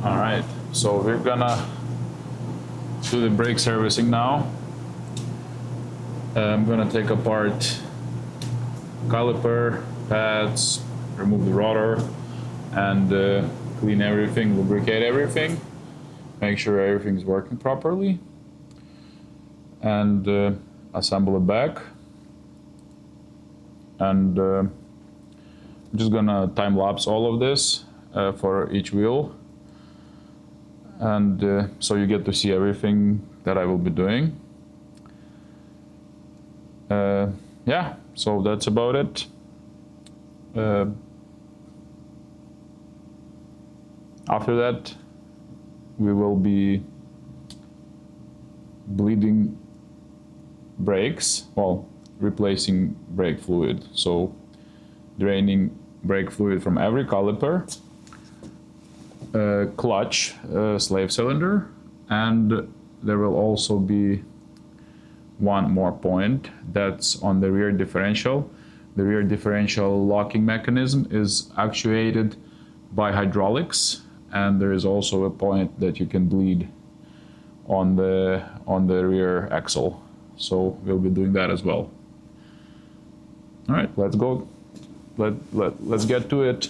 All right, so we're gonna do the brake servicing now. I'm gonna take apart caliper, pads, remove the rotor, and clean everything, lubricate everything, make sure everything's working properly, and assemble it back. And I'm just gonna time lapse all of this for each wheel, and so you get to see everything that I will be doing. Yeah, so that's about it. After that, we will be bleeding brakes, well, replacing brake fluid. So draining brake fluid from every caliper, clutch, slave cylinder, and there will also be one more point that's on the rear differential. The rear differential locking mechanism is actuated by hydraulics, and there is also a point that you can bleed on the rear axle. So we'll be doing that as well. All right, let's go. Let's get to it.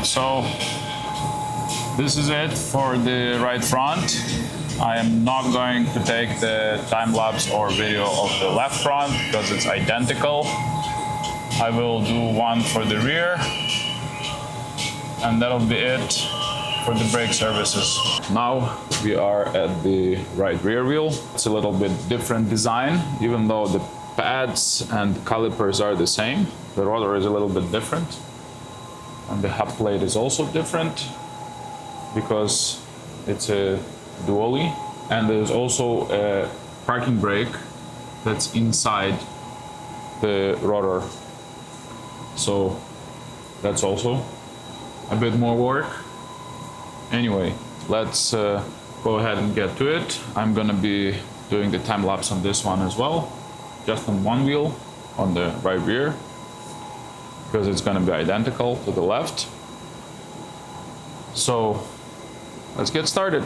So this is it for the right front. I am not going to take the time lapse or video of the left front because it's identical. I will do one for the rear, and that'll be it for the brake services. Now we are at the right rear wheel. It's a little bit different design, even though the pads and calipers are the same. The rotor is a little bit different, and the hub plate is also different because it's a dually, and there's also a parking brake that's inside the rotor. So that's also a bit more work. Anyway, let's go ahead and get to it. I'm gonna be doing the time lapse on this one as well, just on one wheel, on the right rear, because it's gonna be identical to the left. So let's get started.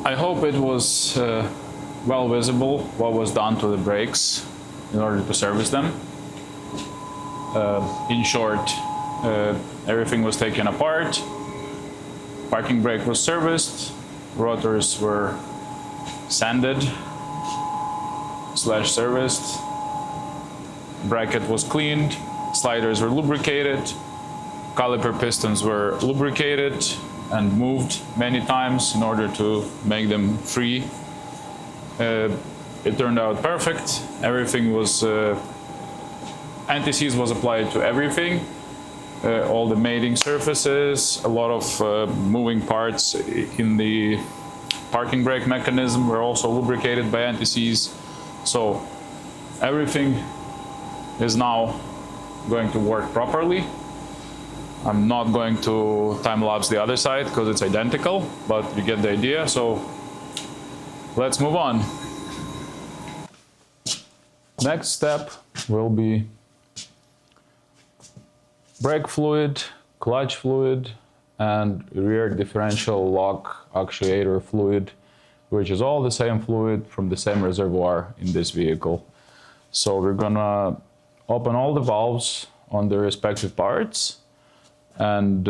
I hope it was well visible what was done to the brakes in order to service them. In short, everything was taken apart, parking brake was serviced, rotors were sanded / serviced, bracket was cleaned, sliders were lubricated, caliper pistons were lubricated and moved many times in order to make them free. It turned out perfect. Everything was anti-seize was applied to everything, all the mating surfaces, a lot of moving parts in the parking brake mechanism were also lubricated by anti-seize. So everything is now going to work properly. I'm not going to time-lapse the other side because it's identical, but you get the idea. So let's move on. Next step will be brake fluid, clutch fluid, and rear differential lock actuator fluid, which is all the same fluid from the same reservoir in this vehicle. So we're gonna open all the valves on their respective parts and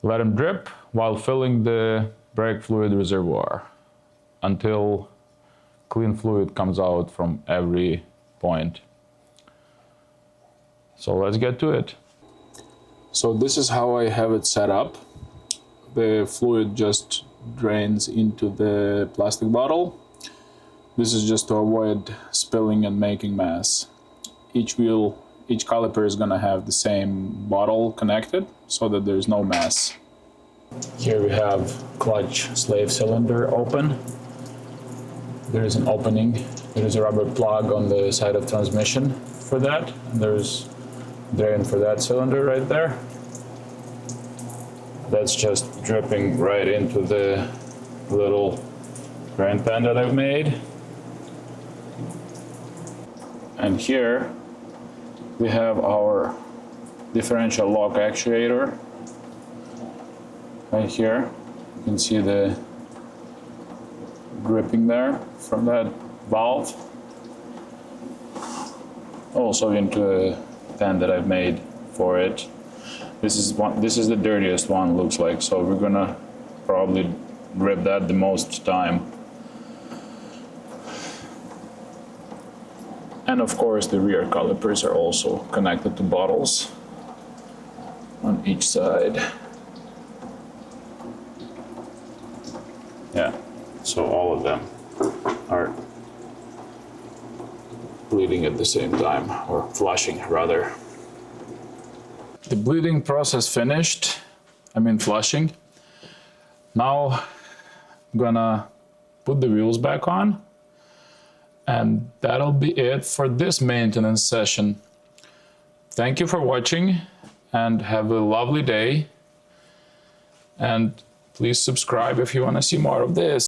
let them drip while filling the brake fluid reservoir until clean fluid comes out from every point. So let's get to it. So this is how I have it set up. The fluid just drains into the plastic bottle. This is just to avoid spilling and making mess. Each caliper is gonna have the same bottle connected so that there's no mess. Here we have clutch slave cylinder open. There is an opening. There is a rubber plug on the side of transmission for that. And there's drain for that cylinder right there. That's just dripping right into the little drain pan that I've made. And here we have our differential lock actuator. Right here, you can see the dripping there from that valve. Also into a pan that I've made for it. This is the dirtiest one, looks like, so we're gonna probably drip that the most time. And of course the rear calipers are also connected to bottles on each side. Yeah, so all of them are bleeding at the same time, or flushing rather. The bleeding process finished, flushing. Now I'm gonna put the wheels back on, and that'll be it for this maintenance session. Thank you for watching and have a lovely day. And please subscribe if you want to see more of this.